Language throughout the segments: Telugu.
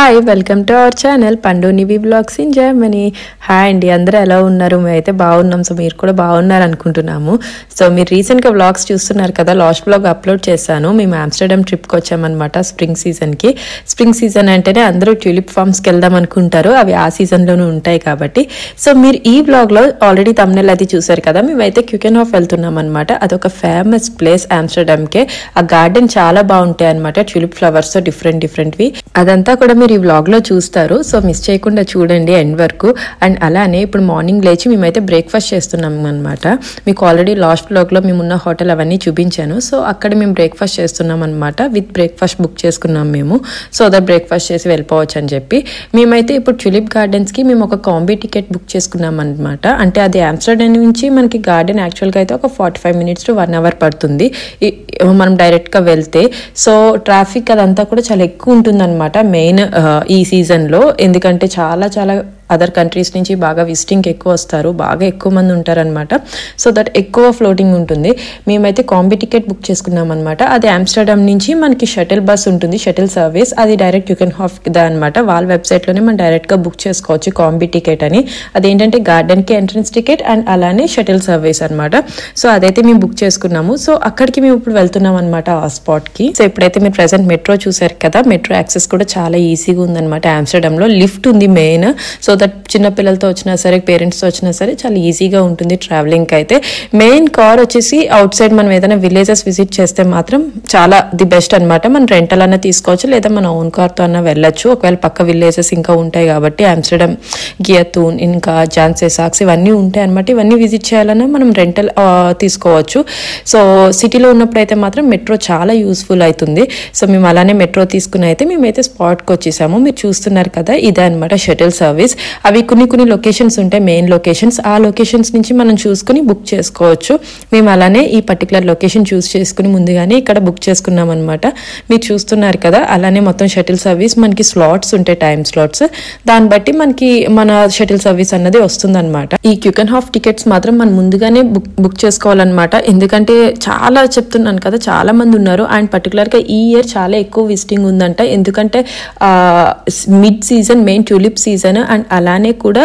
Hi welcome to our channel పండునివి బ్లాగ్స్ ఇన్ జర్మనీ. హాయ్ అండి, అందరూ ఎలా ఉన్నారు? మేమైతే బాగున్నాం. సో మీరు కూడా బాగున్నారు అనుకుంటున్నాము. సో మీరు రీసెంట్గా వ్లాగ్స్ చూస్తున్నారు కదా, లాస్ట్ వ్లాగ్ అప్లోడ్ చేశాను. మేము ఆమ్స్టర్డామ్ ట్రిప్కి వచ్చామన్నమాట స్ప్రింగ్ సీజన్కి. స్ప్రింగ్ సీజన్ అంటేనే అందరూ ట్యూలిప్ ఫార్మ్స్కి వెళ్దాం అనుకుంటారు, అవి ఆ సీజన్లోనూ ఉంటాయి కాబట్టి. సో మీరు ఈ వ్లాగ్లో ఆల్రెడీ తమ్నెల్ అది చూసారు కదా, మేమైతే క్యూకెన్హాఫ్ వెళ్తున్నాం అనమాట. అదొక ఫేమస్ ప్లేస్ ఆమ్స్టర్డామ్కే. ఆ గార్డెన్ చాలా బాగుంటాయి అనమాట, ట్యూలిప్ ఫ్లవర్స్ డిఫరెంట్వి. అదంతా కూడా మీరు ఈ వ్లాగ్ లో చూస్తారు. సో మిస్ చేయకుండా చూడండి ఎండ్ వరకు. అండ్ అలానే ఇప్పుడు మార్నింగ్ లేచి మేమైతే బ్రేక్ఫాస్ట్ చేస్తున్నాం అనమాట. మీకు ఆల్రెడీ లాస్ట్ వ్లాగ్ లో మేమున్న హోటల్ అవన్నీ చూపించాను. సో అక్కడ మేము బ్రేక్ఫాస్ట్ చేస్తున్నాం అనమాట. విత్ బ్రేక్ఫాస్ట్ బుక్ చేసుకున్నాం మేము, సో దట్ బ్రేక్ఫాస్ట్ చేసి వెళ్ళిపోవచ్చు అని చెప్పి. మేమైతే ఇప్పుడు ట్యూలిప్ గార్డెన్స్ కి మేము ఒక కాంబీ టికెట్ బుక్ చేసుకున్నాం అనమాట. అంటే అది ఆమ్స్టర్డామ్ నుంచి మనకి గార్డెన్ యాక్చువల్గా అయితే ఒక 45 minutes to 1 hour పడుతుంది మనం డైరెక్ట్ గా వెళ్తే. సో ట్రాఫిక్ అదంతా కూడా చాలా ఎక్కువ ఉంటుంది అనమాట మెయిన్ ఈ సీజన్లో. ఎందుకంటే చాలా అదర్ కంట్రీస్ నుంచి బాగా విజిటింగ్కి ఎక్కువ వస్తారు, బాగా ఎక్కువ మంది ఉంటారనమాట. సో దట్ ఎక్కువ ఫ్లోటింగ్ ఉంటుంది. మేమైతే కాంబీ టికెట్ బుక్ చేసుకున్నాం అనమాట. అది ఆమ్స్టర్డామ్ నుంచి మనకి షటిల్ బస్ ఉంటుంది, షటిల్ సర్వీస్. అది డైరెక్ట్ క్యూకెన్హాఫ్ దా అనమాట. వాళ్ళ వెబ్సైట్లోనే మనం డైరెక్ట్గా బుక్ చేసుకోవచ్చు కాంబీ టికెట్ అని. అదేంటంటే గార్డెన్కి ఎంట్రన్స్ టికెట్ అండ్ అలానే షటిల్ సర్వీస్ అనమాట. సో అదైతే మేము బుక్ చేసుకున్నాము. సో అక్కడికి మేము ఇప్పుడు వెళ్తున్నాం అనమాట, ఆ స్పాట్కి. సో ఇప్పుడైతే మీరు ప్రెసెంట్ మెట్రో చూసారు కదా, మెట్రో యాక్సెస్ కూడా చాలా ఈజీగా ఉందన్నమాట ఆమ్స్టర్డామ్లో. లిఫ్ట్ ఉంది మెయిన్, సో దట్ చిన్న పిల్లలతో వచ్చినా సరే పేరెంట్స్తో వచ్చినా సరే చాలా ఈజీగా ఉంటుంది ట్రావెలింగ్కి అయితే. మెయిన్ కార్ వచ్చేసి అవుట్ సైడ్ మనం ఏదైనా విలేజెస్ విజిట్ చేస్తే మాత్రం చాలా ది బెస్ట్ అనమాట. మనం రెంటల్ అన్నా తీసుకోవచ్చు, లేదా మన ఓన్ కార్తో అన్నా వెళ్ళొచ్చు. ఒకవేళ పక్క విలేజెస్ ఇంకా ఉంటాయి కాబట్టి ఆమ్స్టర్డామ్, గియతూన్, ఇంకా జాన్సేసాక్స్ ఇవన్నీ ఉంటాయి అనమాట. ఇవన్నీ విజిట్ చేయాలన్నా మనం రెంటల్ తీసుకోవచ్చు. సో సిటీలో ఉన్నప్పుడు అయితే మాత్రం మెట్రో చాలా యూస్ఫుల్ అవుతుంది. సో మేము అలానే మెట్రో తీసుకుని అయితే మేమైతే స్పాట్కి వచ్చేసాము. మీరు చూస్తున్నారు కదా, ఇదే అనమాట షటిల్ సర్వీస్. అవి కొన్ని లొకేషన్స్ ఉంటాయి, మెయిన్ లొకేషన్స్. ఆ లొకేషన్స్ నుంచి మనం చూసుకుని బుక్ చేసుకోవచ్చు. మేము అలానే ఈ పర్టికులర్ లొకేషన్ చూస్ చేసుకుని ముందుగానే ఇక్కడ బుక్ చేసుకున్నాం అనమాట. మీరు చూస్తున్నారు కదా, అలానే మొత్తం షటిల్ సర్వీస్ మనకి స్లాట్స్ ఉంటాయి, టైమ్ స్లాట్స్. దాన్ని బట్టి మనకి మన షటిల్ సర్వీస్ అన్నది వస్తుంది అనమాట. ఈ క్యూకెన్హాఫ్ టికెట్స్ మాత్రం మనం ముందుగానే బుక్ చేసుకోవాలన్నమాట. ఎందుకంటే చాలా చెప్తున్నాను కదా, చాలా మంది ఉన్నారు. అండ్ పర్టికులర్గా ఈ ఇయర్ చాలా ఎక్కువ విజిటింగ్ ఉందంట. ఎందుకంటే mid season main tulip season, and అలానే కూడా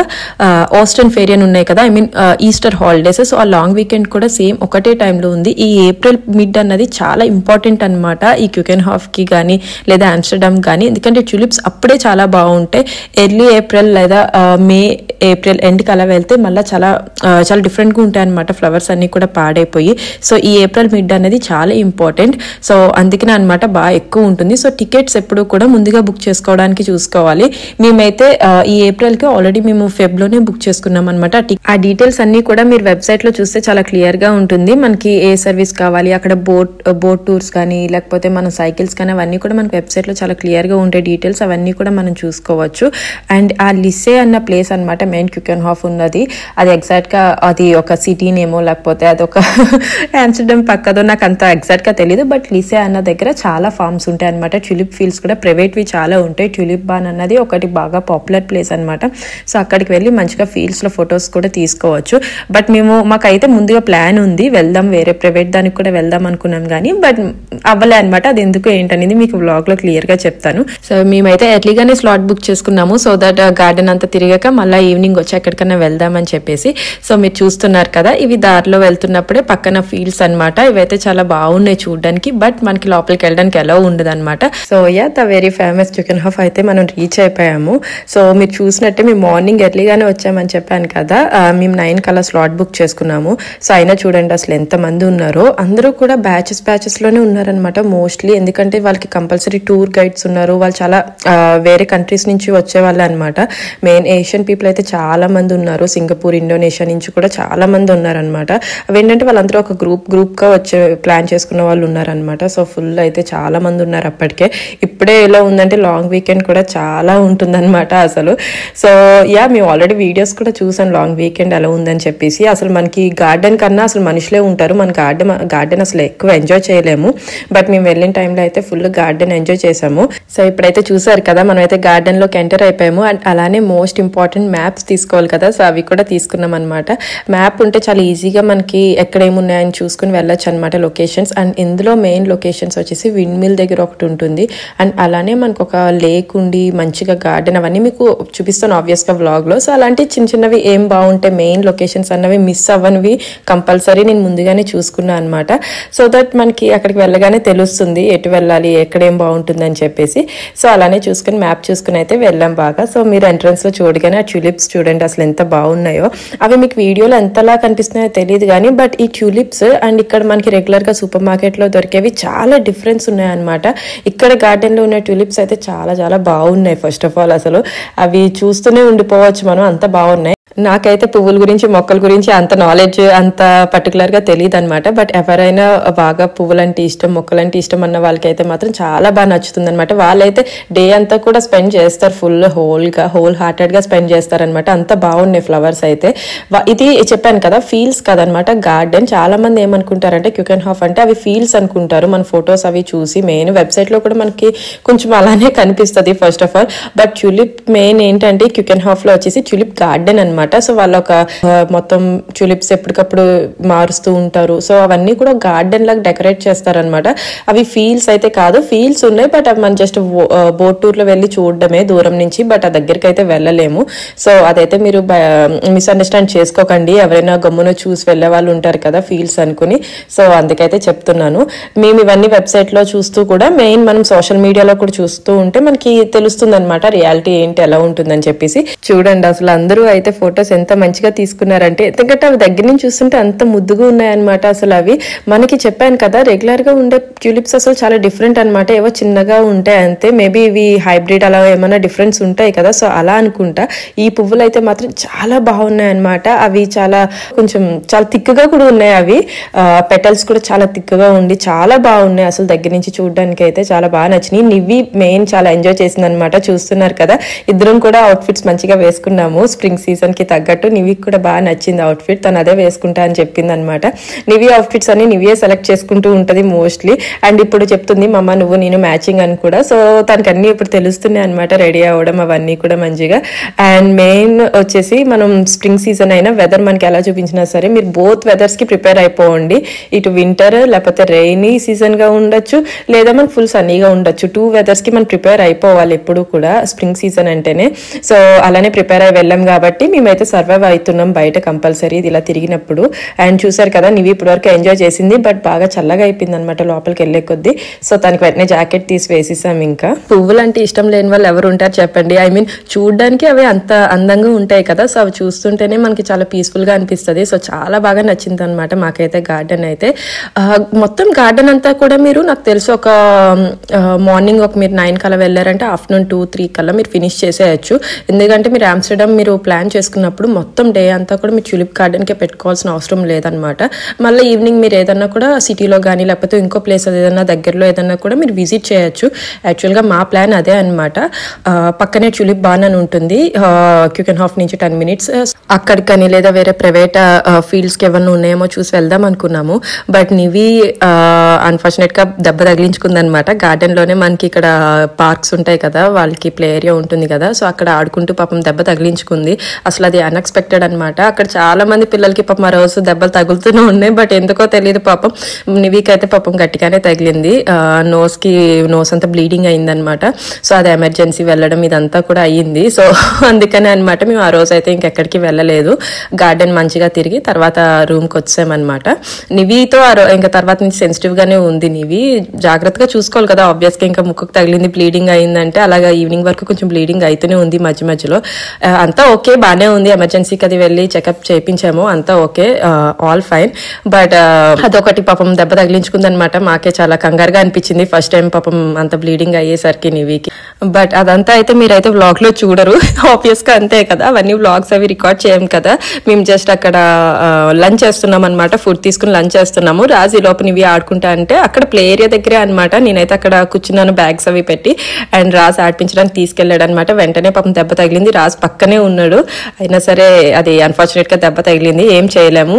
ఆస్టన్ ఫేరియన్ ఉన్నాయి కదా, I mean Easter holidays. So ఆ లాంగ్ వీకెండ్ కూడా సేమ్ ఒకటే టైంలో ఉంది. ఈ ఏప్రిల్ మిడ్ అన్నది చాలా ఇంపార్టెంట్ అనమాట ఈ క్యూకెన్హాఫ్కి కానీ లేదా ఆమ్స్టర్డామ్ కానీ. ఎందుకంటే ట్యూలిప్స్ అప్పుడే చాలా బాగుంటాయి. ఎర్లీ ఏప్రిల్ లేదా మే ఏప్రిల్ ఎండ్కి అలా వెళ్తే మళ్ళీ చాలా డిఫరెంట్గా ఉంటాయి అనమాట, ఫ్లవర్స్ అన్ని కూడా పాడైపోయి. సో ఈ ఏప్రిల్ మిడ్ అనేది చాలా ఇంపార్టెంట్. సో అందుకనే అనమాట బాగా ఎక్కువ ఉంటుంది. సో టికెట్స్ ఎప్పుడు కూడా ముందుగా బుక్ చేసుకోవడానికి చూసుకోవాలి. మేమైతే ఈ ఏప్రిల్కి ఆల్రెడీ మేము ఫెబ్లోనే బుక్ చేసుకున్నాం అనమాట. ఆ డీటెయిల్స్ అన్ని కూడా మీరు వెబ్సైట్ లో చూస్తే చాలా క్లియర్ గా ఉంటుంది. మనకి ఏ సర్వీస్ కావాలి, అక్కడ బోట్ టూర్స్ కానీ లేకపోతే మన సైకిల్స్ కానీ అవన్నీ కూడా మనకి వెబ్సైట్ లో చాలా క్లియర్ గా ఉంటాయి డీటెయిల్స్. అవన్నీ కూడా మనం చూసుకోవచ్చు. అండ్ ఆ లిసే అన్న ప్లేస్ అనమాట మెయిన్ క్యూకెన్హాఫ్ ఉన్నది. అది ఎగ్జాక్ట్ గా అది ఒక సిటీ నేమో లేకపోతే అదొక ఆమ్స్టర్డామ్ పక్కదో నాకు అంత ఎగ్జాక్ట్ గా తెలియదు. బట్ లిసే అన్న దగ్గర చాలా ఫార్మ్స్ ఉంటాయి అనమాట. ట్యూలిప్ ఫీల్డ్స్ కూడా ప్రైవేట్వి చాలా ఉంటాయి. ట్యూలిప్ బాన్ అన్నది ఒకటి బాగా పాపులర్ ప్లేస్ అనమాట. సో అక్కడికి వెళ్ళి మంచిగా ఫీల్డ్స్ లో ఫొటోస్ కూడా తీసుకోవచ్చు. బట్ మాకైతే ముందుగా ప్లాన్ ఉంది, వెళ్దాం వేరే ప్రైవేట్ దానికి కూడా వెళ్దాం అనుకున్నాం కానీ బట్ అవ్వలే అనమాట. అది ఎందుకు ఏంటనేది మీకు వ్లాగ్ లో క్లియర్ గా చెప్తాను. సో మేమైతే ఎర్లీగానే స్లాట్ బుక్ చేసుకున్నాము, సో దట్ గార్డెన్ అంతా తిరిగాక మళ్ళీ ఈవినింగ్ వచ్చి ఎక్కడికైనా వెళ్దామని చెప్పేసి. సో మీరు చూస్తున్నారు కదా, ఇవి దారిలో వెళ్తున్నప్పుడే పక్కన ఫీల్డ్స్ అనమాట. ఇవైతే చాలా బాగున్నాయి చూడడానికి, బట్ మనకి లోపలికి వెళ్ళడానికి ఎలా ఉండదు అనమాట. సో ద వెరీ ఫేమస్ క్యూకెన్హాఫ్ అయితే మనం రీచ్ అయిపోయాము. సో మీరు చూసినట్టే మేము మార్నింగ్ ఎర్లీగానే వచ్చామని చెప్పాను కదా, మేము 9 కల్లా స్లాట్ బుక్ చేసుకున్నాము. సో అయినా చూడండి అసలు ఎంతమంది ఉన్నారో. అందరూ కూడా బ్యాచెస్ లోనే ఉన్నారనమాట మోస్ట్లీ. ఎందుకంటే వాళ్ళకి కంపల్సరీ టూర్ గైడ్స్ ఉన్నారు. వాళ్ళు చాలా వేరే కంట్రీస్ నుంచి వచ్చే వాళ్ళే అనమాట. మెయిన్ ఏషియన్ పీపుల్ అయితే చాలా మంది ఉన్నారు. సింగపూర్, ఇండోనేషియా నుంచి కూడా చాలా మంది ఉన్నారనమాట. అవేంటంటే వాళ్ళందరూ ఒక గ్రూప్ గా వచ్చే ప్లాన్ చేసుకున్న వాళ్ళు ఉన్నారనమాట. సో ఫుల్ అయితే చాలా మంది ఉన్నారు అప్పటికే. ఇప్పుడే ఎలా ఉందంటే లాంగ్ వీకెండ్ కూడా చాలా ఉంటుందన్నమాట అసలు. సో సో యా మేము ఆల్రెడీ వీడియోస్ కూడా చూసాం లాంగ్ వీకెండ్ ఎలా ఉందని చెప్పేసి. అసలు మనకి గార్డెన్ కన్నా అసలు మనుషులే ఉంటారు, మన గార్డెన్ అసలు ఎక్కువ ఎంజాయ్ చేయలేము. బట్ మేము వెళ్ళిన టైంలో అయితే ఫుల్ గార్డెన్ ఎంజాయ్ చేసాము. సో ఇప్పుడైతే చూసారు కదా మనం అయితే గార్డెన్ లోకి ఎంటర్ అయిపోయాము. అండ్ అలానే మోస్ట్ ఇంపార్టెంట్ మ్యాప్స్ తీసుకోవాలి కదా, సో అవి కూడా తీసుకున్నాం అనమాట. మ్యాప్ ఉంటే చాలా ఈజీగా మనకి ఎక్కడ ఏమున్నాయని చూసుకుని వెళ్ళొచ్చు అనమాట లొకేషన్స్. అండ్ ఇందులో మెయిన్ లొకేషన్స్ వచ్చేసి విండ్ మిల్ దగ్గర ఒకటి ఉంటుంది. అండ్ అలానే మనకు ఒక లేక్ ఉండి మంచిగా గార్డెన్ అవన్నీ మీకు చూపిస్తాను ఆబ్వియస్గా వ్లాగ్లో. సో అలాంటి చిన్న చిన్నవి ఏం బాగుంటాయి మెయిన్ లొకేషన్స్ అన్నవి మిస్ అవ్వనివి కంపల్సరీ నేను ముందుగానే చూసుకున్నాను అనమాట. సో దట్ మనకి అక్కడికి వెళ్ళగానే తెలుస్తుంది ఎటు వెళ్ళాలి ఎక్కడ ఏం బాగుంటుంది అని చెప్పేసి. సో అలానే చూసుకుని మ్యాప్ చూసుకుని అయితే వెళ్ళాం బాగా. సో మీరు ఎంట్రన్స్ లో చూడగానే ఆ ట్యూలిప్స్ చూడండి అసలు ఎంత బాగున్నాయో. అవి మీకు వీడియోలో ఎంతలా కనిపిస్తున్నాయో తెలియదు కానీ బట్ ఈ ట్యూలిప్స్ అండ్ ఇక్కడ మనకి రెగ్యులర్ గా సూపర్ మార్కెట్ లో దొరికేవి చాలా డిఫరెన్స్ ఉన్నాయన్నమాట. ఇక్కడ గార్డెన్ లో ఉన్న ట్యూలిప్స్ అయితే చాలా చాలా బాగున్నాయి. ఫస్ట్ ఆఫ్ ఆల్ అసలు అవి చూస్తూనే ఉండిపోవచ్చు మనం, అంత బాగున్నాయి. నాకైతే పువ్వుల గురించి మొక్కల గురించి అంత నాలెడ్జ్ అంత పర్టికులర్ గా తెలియదు అనమాట. బట్ ఎవరైనా బాగా పువ్వులంటే ఇష్టం మొక్కలంటే ఇష్టం అన్న వాళ్ళకైతే మాత్రం చాలా బాగా నచ్చుతుంది అనమాట. వాళ్ళైతే డే అంతా కూడా స్పెండ్ చేస్తారు, ఫుల్ హోల్ హార్టెడ్ గా స్పెండ్ చేస్తారనమాట. అంత బాగున్నాయి ఫ్లవర్స్ అయితే. ఇది చెప్పాను కదా ఫీల్స్ కదనమాట గార్డెన్. చాలా మంది ఏమనుకుంటారంటే క్యూకెన్హాఫ్ అంటే అవి ఫీల్స్ అనుకుంటారు మన ఫొటోస్ అవి చూసి. మెయిన్ వెబ్సైట్ లో కూడా మనకి కొంచెం అలానే కనిపిస్తుంది first of all. But tulip main ఏంటంటే క్యూకెన్హాఫ్ లో వచ్చేసి ట్యూలిప్ గార్డెన్ అనమాట. సో వాళ్ళు ఒక మొత్తం ట్యూలిప్స్ ఎప్పటికప్పుడు మారుస్తూ ఉంటారు. సో అవన్నీ కూడా గార్డెన్ లాగా డెకరేట్ చేస్తారనమాట. అవి ఫీల్స్ అయితే కాదు, ఫీల్స్ ఉన్నాయి బట్ అవి మనం జస్ట్ బోట్ టూర్ లో వెళ్ళి చూడడమే దూరం నుంచి, బట్ ఆ దగ్గరికి అయితే వెళ్ళలేము. సో అదైతే మీరు మిస్అండర్స్టాండ్ చేసుకోకండి, ఎవరైనా గమ్మున చూసి వెళ్ళే వాళ్ళు ఉంటారు కదా ఫీల్స్ అనుకుని. సో అందుకైతే చెప్తున్నాను. మేము ఇవన్నీ వెబ్సైట్ లో చూస్తూ కూడా మెయిన్ మనం సోషల్ మీడియాలో కూడా చూస్తూ ఉంటే మనకి తెలుస్తుంది అనమాట రియాలిటీ ఏంటి ఎలా ఉంటుందని చెప్పేసి. చూడండి అసలు అందరూ అయితే ఫోటోస్ ఎంత మంచిగా తీసుకున్నారంటే, ఎందుకంటే అవి దగ్గర నుంచి చూస్తుంటే అంత ముద్దుగా ఉన్నాయన్నమాట. అసలు అవి మనకి చెప్పాను కదా రెగ్యులర్ గా ఉండే ట్యూలిప్స్ అసలు చాలా డిఫరెంట్ అనమాట. ఏవో చిన్నగా ఉంటాయి అంతే, మేబీ ఇవి హైబ్రిడ్ అలా ఏమైనా డిఫరెన్స్ ఉంటాయి కదా, సో అలా అనుకుంటా. ఈ పువ్వులు అయితే మాత్రం చాలా బాగున్నాయి అనమాట. అవి చాలా థిక్గా కూడా ఉన్నాయి. అవి పెటల్స్ కూడా చాలా థిక్గా ఉండి చాలా బాగున్నాయి. అసలు దగ్గర నుంచి చూడడానికి అయితే చాలా బాగా నచ్చినాయి. నివి మెయిన్ చాలా ఎంజాయ్ చేసింది అనమాట. చూస్తున్నారు కదా ఇద్దరం కూడా అవుట్ఫిట్స్ మంచిగా వేసుకున్నాము స్ప్రింగ్ సీజన్ కి తగ్గట్టు. నివికి కూడా బాగా నచ్చింది అవుట్ఫిట్, తను అదే వేసుకుంటా అని చెప్పింది అనమాట. నివి అవుట్ఫిట్స్ అన్ని నివియే సెలెక్ట్ చేసుకుంటూ ఉంటది మోస్ట్లీ. అండ్ ఇప్పుడు చెప్తుంది మమ్మ నువ్వు నేను మ్యాచింగ్ అని కూడా. సో తనకు అన్ని ఇప్పుడు తెలుస్తున్నాయి అనమాట, రెడీ అవ్వడం అవన్నీ కూడా మంచిగా. అండ్ మెయిన్ వచ్చేసి మనం స్ప్రింగ్ సీజన్ అయినా వెదర్ మనకి ఎలా చూపించినా సరే మీరు బోత్ వెదర్స్ కి ప్రిపేర్ అయిపోండి. ఇటు వింటర్ లేకపోతే రెయినీ సీజన్ గా ఉండొచ్చు, లేదా మనం ఫుల్ సన్నీగా ఉండొచ్చు. 2 వెదర్స్ కి మనం ప్రిపేర్ అయిపోవాలి ఎప్పుడు కూడా స్ప్రింగ్ సీజన్ అంటేనే. సో అలానే ప్రిపేర్ అయి వెళ్ళాం కాబట్టి మేమైతే సర్వైవ్ అవుతున్నాం బయట కంపల్సరీ ఇలా తిరిగినప్పుడు. అండ్ చూసారు కదా నివి ఇప్పటి వరకు ఎంజాయ్ చేసింది, బట్ బాగా చల్లగా అయిపోయింది అనమాట లోపలికి వెళ్లే కొద్దీ. సో తనకి వెంటనే జాకెట్ తీసి వేసేసాం. ఇంకా పువ్వులు అంటే ఇష్టం లేని వాళ్ళు ఎవరు ఉంటారు చెప్పండి. ఐ మీన్ చూడడానికి అవి అంత అందంగా ఉంటాయి కదా, సో అవి చూస్తుంటేనే మనకి చాలా పీస్ఫుల్ గా అనిపిస్తుంది. సో చాలా బాగా నచ్చింది అనమాట మాకైతే గార్డెన్ అయితే. మొత్తం గార్డెన్ అంతా కూడా మీరు నాకు తెలిసి ఒక మార్నింగ్ మీరు 9 కల్లా వెళ్ళారంటే ఆఫ్టర్నూన్ 2-3 కల్లా మీరు ఫినిష్ చేసేయచ్చు. ఎందుకంటే మీరు ఆమ్స్టర్డామ్ మీరు ప్లాన్ చేసుకున్నప్పుడు మొత్తం డే అంతా కూడా మీరు ట్యూలిప్ గార్డెన్కే పెట్టుకోవాల్సిన అవసరం లేదనమాట. మళ్ళీ ఈవినింగ్ మీరు ఏదన్నా కూడా సిటీలో కానీ లేకపోతే ఇంకో ప్లేస్ ఏదన్నా దగ్గరలో ఏదన్నా కూడా మీరు విజిట్ చేయొచ్చు. యాక్చువల్గా మా ప్లాన్ అదే అనమాట. పక్కనే ట్యూలిప్ బాన్ అని ఉంటుంది క్యూకెన్హాఫ్ నుంచి 10 minutes. అక్కడికని లేదా వేరే ప్రైవేట్ ఫీల్డ్స్కి ఏమన్నా ఉన్నాయేమో చూసి వెళ్దాం అనుకున్నాము. బట్ నివి అన్ఫార్చునేట్ గా దెబ్బ తగిలించుకుందనమాట. గార్డెన్ లోనే మనకి ఇక్కడ పార్క్స్ ఉంటాయి కదా, వాళ్ళకి ప్లే ఏరియా ఉంటుంది కదా, సో అక్కడ ఆడుకుంటూ పాపం దెబ్బ తగిలించుకుంది. అసలు అది అన్ఎక్స్పెక్టెడ్ అనమాట. అక్కడ చాలా మంది పిల్లలకి పాపం ఆ రోజు దెబ్బలు తగులుతూనే ఉన్నాయి, బట్ ఎందుకో తెలియదు పాపం నివికి అయితే పాపం గట్టిగానే తగిలింది. నోస్ అంతా బ్లీడింగ్ అయిందనమాట. సో అది ఎమర్జెన్సీ వెళ్ళడం ఇదంతా కూడా అయ్యింది. సో అందుకనే అనమాట మేము ఆ రోజు అయితే ఇంకెక్కడికి వెళ్ళలేదు. గార్డెన్ మంచిగా తిరిగి తర్వాత రూమ్కి వచ్చామన్నమాట. నివితో ఇంకా తర్వాత నుంచి సెన్సిటివ్ గానే ఉంది. నివి జాగ్రత్తగా చూసుకోవాలి కదా, ఆబ్వియస్ గా ఇంకా ముక్కుకు తగిలింది బ్లీడింగ్ అయిందంటే అలాగా ఈవినింగ్ వరకు కొంచెం బ్లీడింగ్ అయితేనే ఉంది మధ్య మధ్యలో. అంతా ఓకే బానే ఉంది, ఎమర్జెన్సీకి అది వెళ్ళి చెకప్ చేయించాము, అంతా ఓకే, ఆల్ ఫైన్. బట్ అదొకటి పాపం దెబ్బ తగిలించుకుంది అనమాట. మాకే చాలా కంగారుగా అనిపించింది ఫస్ట్ టైం పాపం అంత బ్లీడింగ్ అయ్యేసరికి నివికి. బట్ అదంతా అయితే మీరైతే వ్లాగ్ లో చూడరు, ఆబ్వియస్ గా అంతే కదా, అవన్నీ వ్లాగ్స్ అవి రికార్డ్ చేయం కదా. మేము జస్ట్ అక్కడ లంచ్ చేస్తున్నాం అనమాట, ఫుడ్ తీసుకుని లంచ్ చేస్తున్నాము. రాజు ఈ లోపు నివి ఆడుకుంటా అంటే అక్కడ ప్లే ఏరియా దగ్గరే అనమాట. నేనైతే అక్కడ కూర్చున్నాను బ్యాగ్స్ అవి పెట్టి, అండ్ రాజు ఆడిపించడానికి తీసుకెళ్లాడు అనమాట. వెంటనే పాపం దెబ్బ తగిలింది, రాజు పక్కనే ఉన్నాడు, అయినా సరే అది అన్ఫార్చునేట్ గా దెబ్బ తగిలింది, ఏం చేయలేము,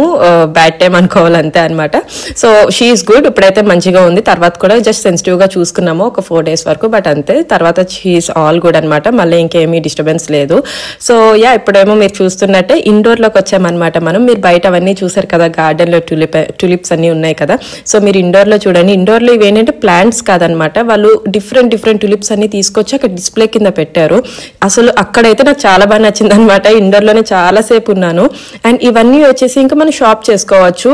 బ్యాడ్ టైం అనుకోవాలంతే అనమాట. సో షీఈస్ గుడ్, ఇప్పుడైతే మంచిగా ఉంది. తర్వాత కూడా జస్ట్ సెన్సిటివ్ గా చూసుకున్నాము ఒక 4 days వరకు, బట్ అంతే, తర్వాత షీఈస్ ఆల్ గుడ్ అనమాట. మళ్ళీ ఇంకేమీ డిస్టర్బెన్స్ లేదు. సో యా, ఇప్పుడేమో మీరు చూస్తున్నట్టే ఇండోర్ లోకి వచ్చామన్నమాట మనం. మీరు బయట అవన్నీ చూసారు కదా, గార్డెన్ లో టులిప్స్ అన్ని ఉన్నాయి కదా. సో మీరు ఇండోర్ లో చూడండి, ఇండోర్ లో ఇవేంటంటే ప్లాంట్స్ కాదనమాట, వాళ్ళు డిఫరెంట్ టులిప్స్ అన్ని తీసుకొచ్చి అక్కడ డిస్ప్లే కింద పెట్టారు. అసలు అక్కడైతే నాకు చాలా బాగా నచ్చింది అనమాట. ఇండోర్ లోనే చాలా సేపు ఉన్నాను. అండ్ ఇవన్నీ వచ్చేసి ఇంకా మనం షాప్ చేసుకోవచ్చు,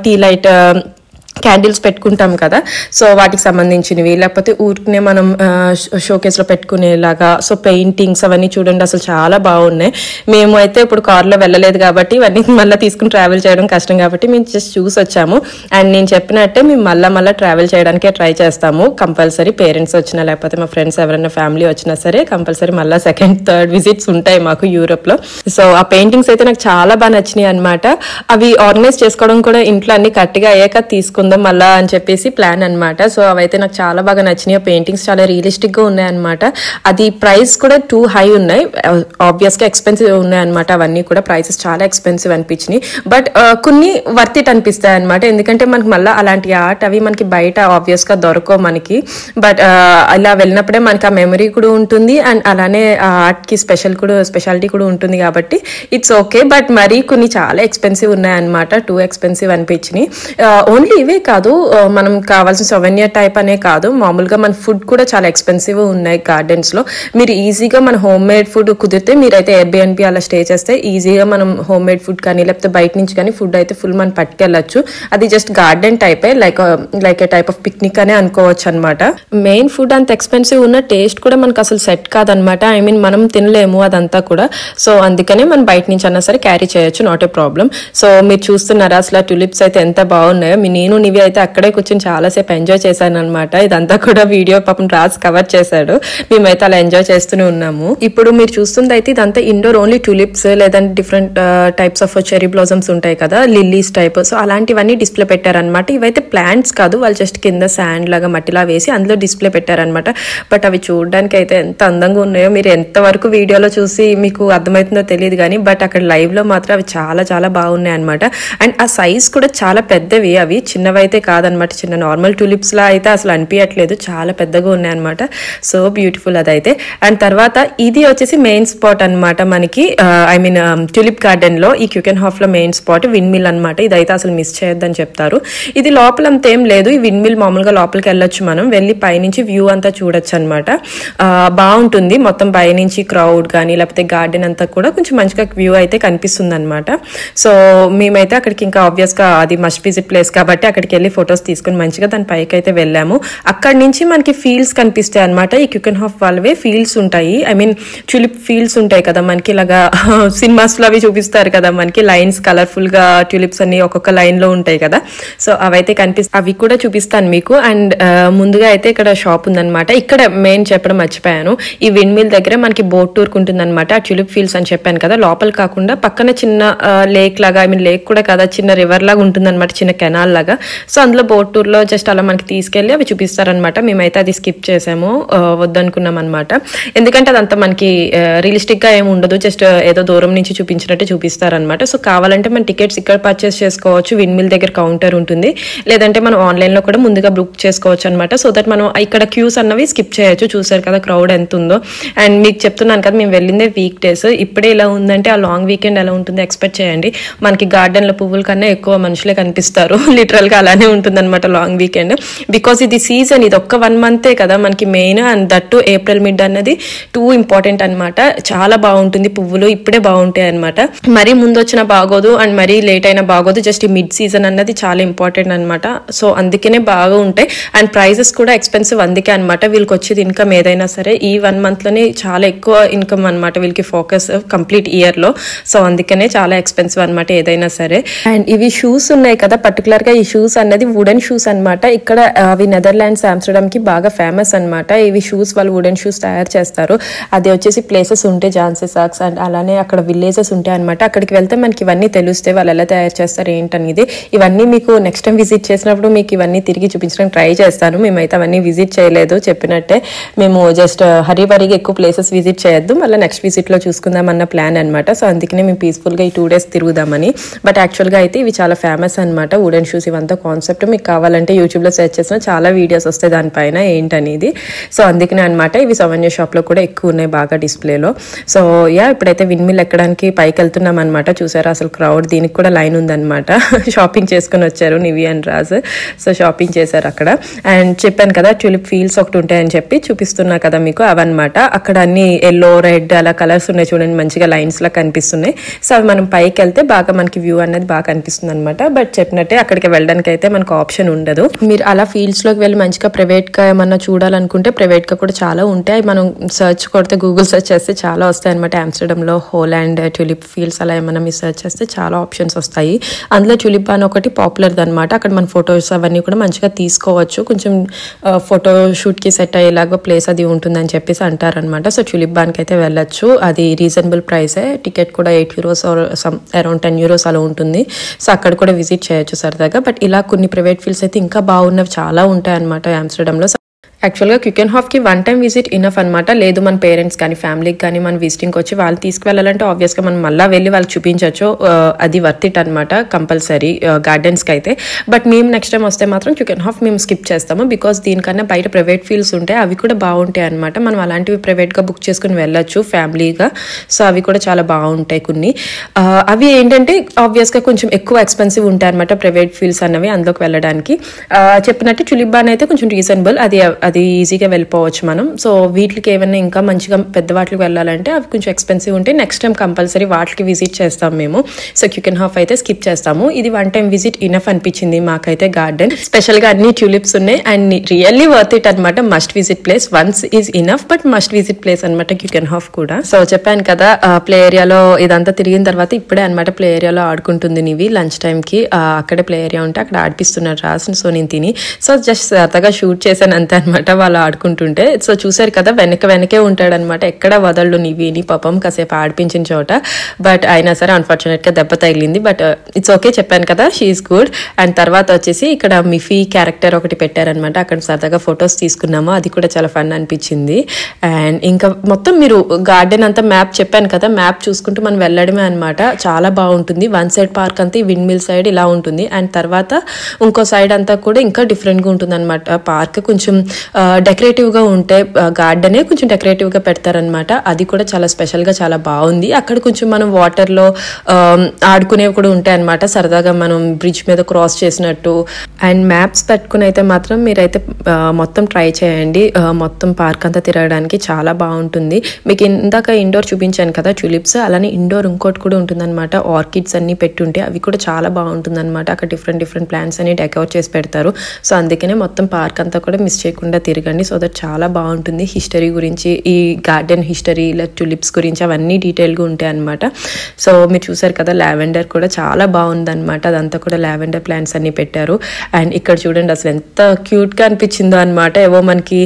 టీ లైట్ క్యాండిల్స్ పెట్టుకుంటాం కదా, సో వాటికి సంబంధించినవి, లేకపోతే ఊరికనే మనం షోకేస్ లో పెట్టుకునేలాగా. సో పెయింటింగ్స్ అవన్నీ చూడండి, అసలు చాలా బాగున్నాయి. మేము అయితే ఇప్పుడు కార్లో వెళ్ళలేదు కాబట్టి ఇవన్నీ మళ్ళీ తీసుకుని ట్రావెల్ చేయడం కష్టం కాబట్టి మేము జస్ట్ చూసి వచ్చాము. అండ్ నేను చెప్పినట్టే మేము మళ్ళీ ట్రావెల్ చేయడానికే ట్రై చేస్తాము కంపల్సరీ. పేరెంట్స్ వచ్చినా లేకపోతే మా ఫ్రెండ్స్ ఎవరైనా ఫ్యామిలీ వచ్చినా సరే కంపల్సరీ మళ్ళీ 2nd, 3rd విజిట్స్ ఉంటాయి మాకు యూరోప్ లో. సో ఆ పెయింటింగ్స్ అయితే నాకు చాలా బాగా నచ్చినాయి అనమాట. అవి ఆర్గనైజ్ చేసుకోవడం కూడా ఇంట్లో అన్ని కరెక్ట్గా అయ్యాక తీసుకుందాం మళ్ళా అని చెప్పేసి ప్లాన్ అనమాట. సో అవైతే నాకు చాలా బాగా నచ్చినాయి. పెయింటింగ్స్ చాలా రియలిస్టిక్ గా ఉన్నాయి అనమాట. అది ప్రైస్ కూడా టూ హై ఉన్నాయి, ఆబ్వియస్ గా ఎక్స్పెన్సివ్ ఉన్నాయి అనమాట. అవన్నీ కూడా ప్రైసెస్ చాలా ఎక్స్పెన్సివ్ అనిపించినాయి, బట్ కొన్ని వర్త్ ఇట్ అనిపిస్తాయి అనమాట. ఎందుకంటే మనకి మళ్ళీ అలాంటి ఆర్ట్ అవి మనకి బయట ఆబ్వియస్ గా దొరకవు మనకి, బట్ ఇలా వెళ్ళినప్పుడే మనకి ఆ మెమరీ కూడా ఉంటుంది, అండ్ అలానే ఆ ఆర్ట్ కి స్పెషాలిటీ కూడా ఉంటుంది కాబట్టి ఇట్స్ ఓకే. బట్ మరీ కొన్ని చాలా ఎక్స్పెన్సివ్ ఉన్నాయి అనమాట, టూ ఎక్స్పెన్సివ్ అనిపించినాయి. ఓన్లీ ఇవే కాదు, మనం కావాల్సిన సొవెనియర్ టైప్ అనే కాదు, మామూలుగా మన ఫుడ్ కూడా చాలా ఎక్స్పెన్సివ్ ఉన్నాయి గార్డెన్స్ లో. మీరు ఈజీగా మన హోమ్ మేడ్ ఫుడ్ కుదిరితే మీరైతే Airbnb అలా స్టే చేస్తే ఈజీగా మనం హోమ్ మేడ్ ఫుడ్ కానీ లేకపోతే బయట నుంచి కానీ ఫుడ్ అయితే ఫుల్ మనం పట్టుకెళ్ళచ్చు. అది జస్ట్ గార్డెన్ టైపే, like a type of picnic అనే అనుకోవచ్చు అనమాట. మెయిన్ ఫుడ్ అంత ఎక్స్పెన్సివ్ ఉన్న టేస్ట్ కూడా మనకు అసలు సెట్ కాదనమాట. ఐ మీన్ మనం తినలేము అదంతా కూడా. సో అందుకనే మనం బయట నుంచి అన్నా సరే క్యారీ చేయొచ్చు, నాట్ ఏ ప్రాబ్లం. సో మీరు చూస్తున్నారా అసలు టులిప్స్ అయితే ఎంత బాగున్నాయో. నేను నివి అయితే అక్కడే కూర్చొని చాలాసేపు ఎంజాయ్ చేశాను అనమాట. ఇదంతా కూడా వీడియో పాపం రాజ్ కవర్ చేశాడు, మేమైతే అలా ఎంజాయ్ చేస్తూనే ఉన్నాము. ఇప్పుడు మీరు చూస్తుంది అయితే ఇదంతా ఇండోర్ ఓన్లీ టులిప్స్, లేదంటే different types of cherry blossoms ఉంటాయి కదా, లిల్లీస్ టైప్. సో అలాంటివన్నీ డిస్ప్లే పెట్టారనమాట. ఇవైతే ప్లాంట్స్ కాదు, వాళ్ళు జస్ట్ కింద శాండ్ లాగా మట్టిలా వేసి అందులో డిస్ప్లే పెట్టారనమాట. బట్ అవి చూడడానికి అయితే ఎంత అందంగా ఉన్నాయో, మీరు ఎంతవరకు వీడియోలో చూసి మీకు అర్థమవుతుందో తెలియదు కానీ, బట్ అక్కడ లైవ్ లో మాత్రం అవి చాలా చాలా బాగున్నాయి అనమాట. అండ్ ఆ సైజ్ కూడా చాలా పెద్దవి, అవి చిన్నవైతే కాదనమాట. చిన్న నార్మల్ టులిప్స్ లా అయితే అసలు అనిపించట్లేదు, చాలా పెద్దగా ఉన్నాయి అనమాట. సో బ్యూటిఫుల్ అదైతే. అండ్ తర్వాత ఇది వచ్చేసి మెయిన్ స్పాట్ అనమాట మనకి, ఐ మీన్ టులిప్ గార్డెన్ లో ఈ క్యూకెన్హాఫ్ లో మెయిన్ స్పాట్ విండ్ మిల్ అనమాట. ఇదైతే అసలు మిస్ చేయొద్దని చెప్తారు. ఇది లోపల అంత ఏం లేదు, ఈ విండ్ మిల్ మామూలుగా లోపలికి వెళ్ళొచ్చు, మనం వెళ్ళి పైనుంచి వ్యూ అంతా చూడొచ్చు అనమాట. బాగుంటుంది మొత్తం పైనుంచి, క్రౌడ్ కానీ లేకపోతే గార్డెన్ అంతా కూడా కొంచెం మంచిగా వ్యూ అయితే కనిపిస్తుంది అనమాట. సో మేమైతే అక్కడికి ఇంకా ఆబ్వియస్ గా అది మస్ట్ విజిట్ ప్లేస్ కాబట్టి అక్కడికి వెళ్ళి ఫొటోస్ తీసుకుని మంచిగా దాని పైకి అయితే వెళ్ళాము. అక్కడి నుంచి మనకి ఫీల్డ్స్ కనిపిస్తాయి అనమాట. ఈ క్యూకెన్హాఫ్ వాళ్ళవే ఫీల్డ్స్ ఉంటాయి, ఐ మీన్ ట్యూలిప్ ఫీల్డ్స్ ఉంటాయి కదా మనకి, ఇలాగా సినిమాస్ లో అవి చూపిస్తారు కదా మనకి, లైన్స్ కలర్ఫుల్ గా ట్యూలిప్స్ అన్ని ఒక్కొక్క లైన్ లో ఉంటాయి కదా. సో అవైతే అవి కూడా చూపిస్తాను మీకు. అండ్ ముందుగా అయితే ఇక్కడ షాప్ ఉందన్నమాట. ఇక్కడ మెయిన్ చెప్పడం మర్చిపోయాను, ఈ విండ్ మిల్ దగ్గర మనకి బోట్ టూర్ ఉంటుంది అనమాట. ఆ ట్యూలిప్ ఫీల్డ్స్ అని చెప్పాను కదా, లోపల కాకుండా పక్కన చిన్న లేక్ లాగా, ఐ మీన్ లేక్ కూడా కదా, చిన్న రివర్ లాగా ఉంటుంది అనమాట, చిన్న కెనాల్ లాగా. సో అందులో బోట్ టూర్ లో జస్ట్ అలా మనకి తీసుకెళ్లి అవి చూపిస్తారనమాట. మేమైతే అది స్కిప్ చేసాము, వద్దనుకున్నాం అనమాట. ఎందుకంటే అదంతా మనకి రియలిస్టిక్ గా ఏమి ఉండదు, జస్ట్ ఏదో దూరం నుంచి చూపించినట్టే చూపిస్తారనమాట. సో కావాలంటే మనం టికెట్స్ ఇక్కడ పర్చేస్ చేసుకోవచ్చు, విండ్ మిల్ దగ్గర కౌంటర్ ఉంటుంది, లేదంటే మనం ఆన్లైన్ లో కూడా ముందుగా బుక్ చేసుకోవచ్చు అనమాట. సో దట్ మనం ఇక్కడ క్యూస్ అన్నవి స్కిప్ చేయొచ్చు. చూసారు కదా క్రౌడ్ ఎంత ఉందో. అండ్ మీకు చెప్తున్నాను కదా, మేము వెళ్ళిందే వీక్ డేస్, ఇప్పుడే ఇలా ఉందంటే ఆ లాంగ్ వీకెండ్ ఎలా ఉంటుందో ఎక్స్పెక్ట్ చేయండి. మనకి గార్డెన్ లో పువ్వుల కన్నా ఎక్కువ మనుషులే కనిపిస్తారు, లిటరల్ గా అలానే ఉంటుందన్నమాట లాంగ్ వీకెండ్. బికాస్ ఇది సీజన్, ఇది ఒక్క 1 మంతే కదా మనకి main, and that April mid అన్నది టూ ఇంపార్టెంట్ అనమాట. చాలా బాగుంటుంది, పువ్వులు ఇప్పుడే బాగుంటాయి అనమాట. మరీ ముందు వచ్చినా బాగోదు అండ్ మరీ లేట్ అయినా బాగోదు, జస్ట్ ఈ మిడ్ సీజన్ అన్నది చాలా ఇంపార్టెంట్ అనమాట. సో అందుకనే బాగా ఉంటాయి అండ్ ప్రైజెస్ కూడా ఎక్స్పెన్సివ్ అందుకే అనమాట. వీళ్ళకి వచ్చేది ఇన్కమ్ ఏదైనా సరే ఈ 1 మంత్లోనే చాలా ఎక్కువ ఇన్కమ్ అనమాట వీళ్ళకి ఫోకస్ కంప్లీట్ ఇయర్లో. సో అందుకనే చాలా ఎక్స్పెన్సివ్ అనమాట ఏదైనా సరే. అండ్ ఇవి షూస్ ఉన్నాయి కదా, పర్టికులర్ గా ఈ షూస్ అన్నది వుడెన్ షూస్ అనమాట. ఇక్కడ అవి నెదర్లాండ్స్ ఆమ్స్టర్డామ్ కి బాగా ఫేమస్ అనమాట. ఇవి షూస్ వాళ్ళు వుడెన్ షూస్ తయారు చేస్తారు. అది వచ్చేసి ప్లేసెస్ ఉంటాయి ఝాన్సీ సాక్స్ అండ్ అలానే అక్కడ విలేజెస్ ఉంటాయి అనమాట. అక్కడికి వెళ్తే మనకి ఇవన్నీ తెలుస్తాయి వాళ్ళు ఎలా తయారు చేస్తారు ఏంటనేది. ఇవన్నీ మీకు నెక్స్ట్ టైం విజిట్ చేసినప్పుడు మీకు ఇవన్నీ తిరిగి చూపించడానికి ట్రై చేస్తాను. మేమైతే అవన్నీ విజిట్ చేయలేదు, చెప్పినట్టే మేము జస్ట్ హరిబరిగా ఎక్కువ ప్లేసెస్ విజిట్ చేయొద్దు, మళ్ళీ నెక్స్ట్ విజిట్ లో చూసుకుందాం అన్న ప్లాన్ అనమాట. సో అందుకనే మేము పీస్ఫుల్ గా ఈ 2 days తిరుగుదామని. బట్ యాక్చువల్ గా అయితే ఇవి చాలా ఫేమస్ అనమాట వుడెన్ షూస్. ఇవంతా కాన్సెప్ట్ మీకు కావాలంటే యూట్యూబ్ లో సెర్చ్ చేసిన చాలా వీడియోస్ వస్తాయి దానిపైన ఏంటనేది. సో అందుకనే అనమాట ఇవి సౌజన్య షాప్ లో కూడా ఎక్కువ ఉన్నాయి బాగా డిస్ప్లేలో. సో యా ఇప్పుడైతే విండ్మిల్ ఎక్కడానికి పైకి వెళ్తున్నాం అనమాట. చూసారా అసలు క్రౌడ్, దీనికి కూడా లైన్ ఉందన్నమాట. షాపింగ్ చేసుకుని వచ్చారు నివి అండ్ రాజ్. సో షాపింగ్ చేశారు అక్కడ. అండ్ చెప్పాను కదా ట్యూలిప్ ఫీల్డ్స్ ఒకటి ఉంటాయని చెప్పి చూపిస్తున్నా కదా మీకు, అవన్నమాట. అక్కడ అన్ని ఎల్లో రెడ్ అలా కలర్స్ ఉన్నాయి చూడండి, మంచిగా లైన్స్ లా కనిపిస్తున్నాయి. సో అవి మనం పైకి వెళ్తే బాగా మనకి వ్యూ అనేది బాగా కనిపిస్తుంది అనమాట. బట్ చెప్పినట్టే అక్కడికి వెళ్ళడానికి అయితే మనకు ఆప్షన్ ఉండదు. మీరు అలా ఫీల్డ్స్ లోకి వెళ్ళి మంచిగా ప్రైవేట్ గా ఏమన్నా చూడాలనుకుంటే ప్రైవేట్ గా కూడా చాలా ఉంటాయి. మనం సర్చ్ కొడితే గూగుల్ సర్చ్ చేస్తే చాలా వస్తాయి అనమాట. ఆమ్స్టర్డామ్ లో హోలాండ్ ట్యూలిప్ ఫీల్డ్స్ అలా ఏమన్నా మీరు సర్చ్ చేస్తే చాలా ఆప్షన్స్ వస్తాయి. అందులో ట్యూలిప్ బాన్ ఒకటి పాపులర్ అనమాట. అక్కడ మన ఫొటోస్ అవన్నీ కూడా మంచిగా తీసుకోవచ్చు. కొంచెం ఫోటో షూట్ కి సెట్ అయ్యేలాగా ప్లేస్ అది ఉంటుందని చెప్పేసి అంటారనమాట. సో ట్యూలిప్ బాన్ కి అయితే వెళ్ళొచ్చు. అది రీజనబుల్ ప్రైసే. టికెట్ కూడా €8 అరౌండ్ €10 అలా ఉంటుంది. సో అక్కడ కూడా విజిట్ చేయొచ్చు సరదాగా. బట్ ఇలా కొన్ని ప్రైవేట్ ఫీల్డ్స్ అయితే ఇంకా బాగున్నవి చాలా ఉంటాయి అనమాట ఆమ్స్టర్డామ్ లో. యాక్చువల్గా క్యూకెన్హాఫ్కి 1 time విజిట్ ఇనఫ్ అనమాట. లేదు మన పేరెంట్స్ కానీ ఫ్యామిలీకి కానీ మన విజిటింగ్కి వచ్చి వాళ్ళు తీసుకువెళ్ళాలంటే ఆబ్వియస్గా మనం మళ్ళీ వెళ్ళి వాళ్ళకి చూపించవచ్చు. అది వర్త్ ఇట్ అనమాట కంపల్సరీ గార్డెన్స్కి అయితే. బట్ మేము నెక్స్ట్ టైం వస్తే మాత్రం క్యూకెన్హాఫ్ మేము స్కిప్ చేస్తాము. బికాస్ దీనికన్నా బయట ప్రైవేట్ ఫీల్డ్స్ ఉంటాయి, అవి కూడా బాగుంటాయి అనమాట. మనం అలాంటివి ప్రైవేట్గా బుక్ చేసుకుని వెళ్ళొచ్చు ఫ్యామిలీగా. సో అవి కూడా చాలా బాగుంటాయి కొన్ని. అవి ఏంటంటే ఆబ్వియస్గా కొంచెం ఎక్కువ ఎక్స్పెన్సివ్ ఉంటాయి అనమాట ప్రైవేట్ ఫీల్డ్స్ అన్నవి అందులోకి వెళ్ళడానికి. చెప్పినట్టు ట్యూలిప్ బాన్ అయితే కొంచెం రీజనబుల్, అది ఈజీగా వెళ్ళిపోవచ్చు మనం. సో వీటికి ఏమైనా ఇంకా మంచిగా పెద్ద వాటికి వెళ్ళాలంటే అవి కొంచెం ఎక్స్పెన్సివ్ ఉంటాయి. నెక్స్ట్ టైం కంపల్సరీ వాటికి విజిట్ చేస్తాం మేము. సో క్యూకెన్హాఫ్ అయితే స్కిప్ చేస్తాము. ఇది 1 time విజిట్ ఇనఫ్ అనిపించింది మాకైతే గార్డెన్. స్పెషల్ గా అన్ని ట్యూలిప్స్ ఉన్నాయి అండ్ రియల్లీ వర్త్ ఇట్ అనమాట. Must visit place, once is enough but must visit place అనమాట క్యూకెన్హాఫ్ కూడా. సో చెప్పాను కదా ప్లే ఏరియాలో ఇదంతా తిరిగిన తర్వాత ఇప్పుడే అనమాట ప్లే ఏరియాలో ఆడుకుంటుంది నీవి. లంచ్ టైం కి అక్కడే ప్లే ఏరియా ఉంటే అక్కడ ఆడిపిస్తున్నారు రాస్. సో నేను తిని సో జస్ట్ సరదాగా షూట్ చేశాను అంతే అనమాట వాళ్ళు ఆడుకుంటుంటే. సో చూసారు కదా వెనకే ఉంటాడనమాట, ఎక్కడ వదలడు నీవిని పాపం కాసేపు ఆడిపించిన చోట. బట్ అయినా సరే అన్ఫార్చునేట్ గా దెబ్బ తగిలింది. బట్ ఇట్స్ ఓకే, చెప్పాను కదా షీఈస్ గుడ్. అండ్ తర్వాత వచ్చేసి ఇక్కడ మిఫీ క్యారెక్టర్ ఒకటి పెట్టారనమాట. అక్కడ సరదాగా ఫొటోస్ తీసుకున్నాము, అది కూడా చాలా ఫన్ అనిపించింది. అండ్ ఇంకా మొత్తం మీరు గార్డెన్ అంతా మ్యాప్ చెప్పాను కదా, మ్యాప్ చూసుకుంటూ మనం వెళ్ళడమే అనమాట. చాలా బాగుంటుంది. 1 side పార్క్ అంతా ఈ విండ్ మిల్ సైడ్ ఇలా ఉంటుంది అండ్ తర్వాత ఇంకో సైడ్ అంతా కూడా ఇంకా డిఫరెంట్ గా ఉంటుంది అనమాట. పార్క్ కొంచెం డెకరేటివ్ గా ఉంటే గార్డెనే కొంచెం డెకరేటివ్ గా పెడతారనమాట. అది కూడా చాలా స్పెషల్ గా చాలా బాగుంది. అక్కడ కొంచెం మనం వాటర్ లో ఆడుకునేవి కూడా ఉంటాయి అనమాట. సరదాగా మనం బ్రిడ్జ్ మీద క్రాస్ చేసినట్టు. అండ్ మ్యాప్స్ పెట్టుకుని అయితే మాత్రం మీరైతే మొత్తం ట్రై చేయండి. మొత్తం పార్క్ అంతా తిరగడానికి చాలా బాగుంటుంది. మీకు ఇందాక ఇండోర్ చూపించాను కదా ట్యూలిప్స్, అలానే ఇండోర్ ఇంకోటి కూడా ఉంటుందన్నమాట. ఆర్కిడ్స్ అన్ని పెట్టుంటే అవి కూడా చాలా బాగుంటుంది అనమాట. అక్కడ డిఫరెంట్ ప్లాంట్స్ అన్ని డెకరేట్ చేసి పెడతారు. సో అందుకనే మొత్తం పార్క్ అంతా కూడా మిస్ చేయకుండా తిరగండి. సో దట్ చాలా బాగుంటుంది. హిస్టరీ గురించి, ఈ గార్డెన్ హిస్టరీ, ట్యూలిప్స్ గురించి అవన్నీ డీటెయిల్గా ఉంటాయి అనమాట. సో మీరు చూసారు కదా లావెండర్ కూడా చాలా బాగుంది అనమాట. అదంతా కూడా లావెండర్ ప్లాంట్స్ అన్ని పెట్టారు. అండ్ ఇక్కడ చూడండి అసలు ఎంత క్యూట్ గా అనిపించిందో అనమాట. ఏవో మనకి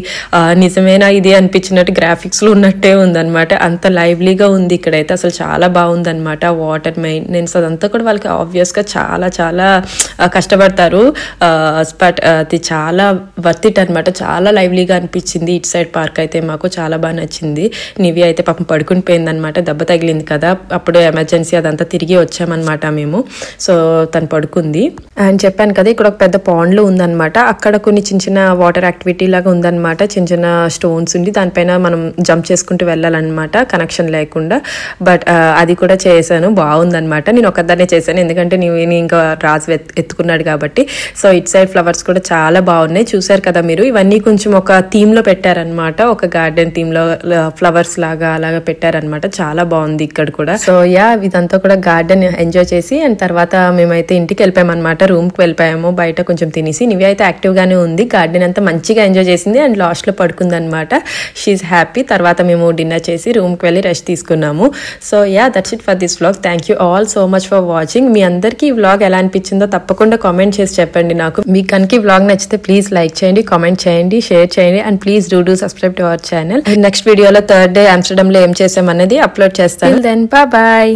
నిజమేనా ఇది అనిపించినట్టు గ్రాఫిక్స్ లో ఉన్నట్టే ఉందన్నమాట. అంత లైవ్లీగా ఉంది ఇక్కడైతే. అసలు చాలా బాగుంది అనమాట. వాటర్ మెయింటెనెన్స్ అదంతా కూడా వాళ్ళకి ఆబ్వియస్ గా చాలా చాలా కష్టపడతారు. బట్ అది చాలా వర్త్ ఇట్ అనమాట. చాలా చాలా లైవ్లీగా అనిపించింది. ఇటు సైడ్ పార్క్ అయితే మాకు చాలా బాగా నచ్చింది. నివి అయితే పాపం పడుకుని పోయింది అనమాట, దెబ్బ తగిలింది కదా, అప్పుడే ఎమర్జెన్సీ అదంతా తిరిగి వచ్చామన్నమాట మేము. సో తను పడుకుంది. అండ్ చెప్పాను కదా ఇక్కడ ఒక పెద్ద పాండ్లు ఉందన్నమాట, అక్కడ కొన్ని చిన్న చిన్న వాటర్ యాక్టివిటీ లాగా ఉందన్నమాట, చిన్న చిన్న స్టోన్స్ ఉంది, దానిపైన మనం జంప్ చేసుకుంటూ వెళ్ళాలన్నమాట కనెక్షన్ లేకుండా. బట్ అది కూడా చేశాను, బాగుందన్నమాట. నేను ఒకదాన్నే చేశాను ఎందుకంటే నేను ఇంకా రాజు ఎత్తుకున్నాడు కాబట్టి. సో ఇట్ సైడ్ ఫ్లవర్స్ కూడా చాలా బాగున్నాయి, చూసారు కదా మీరు. ఇవన్నీ కొంచెం ఒక థీమ్ లో పెట్టారనమాట, ఒక గార్డెన్ థీమ్ లో ఫ్లవర్స్ లాగా అలాగా పెట్టారనమాట, చాలా బాగుంది ఇక్కడ కూడా. సో ఇదంతా కూడా గార్డెన్ ఎంజాయ్ చేసి అండ్ తర్వాత మేమైతే ఇంటికి వెళ్ళిపోయాం అనమాట, రూమ్ కి వెళ్ళిపోయాము. బయట కొంచెం తినేసి నివి అయితే యాక్టివ్ గానే ఉంది, గార్డెన్ అంతా మంచిగా ఎంజాయ్ చేసింది అండ్ లాస్ట్ లో పడుకుంది అనమాట. She happy. తర్వాత మేము డిన్నర్ చేసి రూమ్ కి వెళ్ళి రెస్ట్ తీసుకున్నాము. So that's it for this vlog. Thank you all so much for watching. మీ అందరికీ ఈ వ్లాగ్ ఎలా అనిపించిందో తప్పకుండా కామెంట్ చేసి చెప్పండి నాకు. మీకు కనుక ఈ వ్లాగ్ నచ్చితే ప్లీజ్ లైక్ చేయండి, కామెంట్ చేయండి, షేర్ చేయండి and please do subscribe to our channel. Next వీడియోలో థర్డ్ డే ఆమ్స్టర్డామ్ లో ఏం చేసామనేది అప్లోడ్ చేస్తాను. Then bye.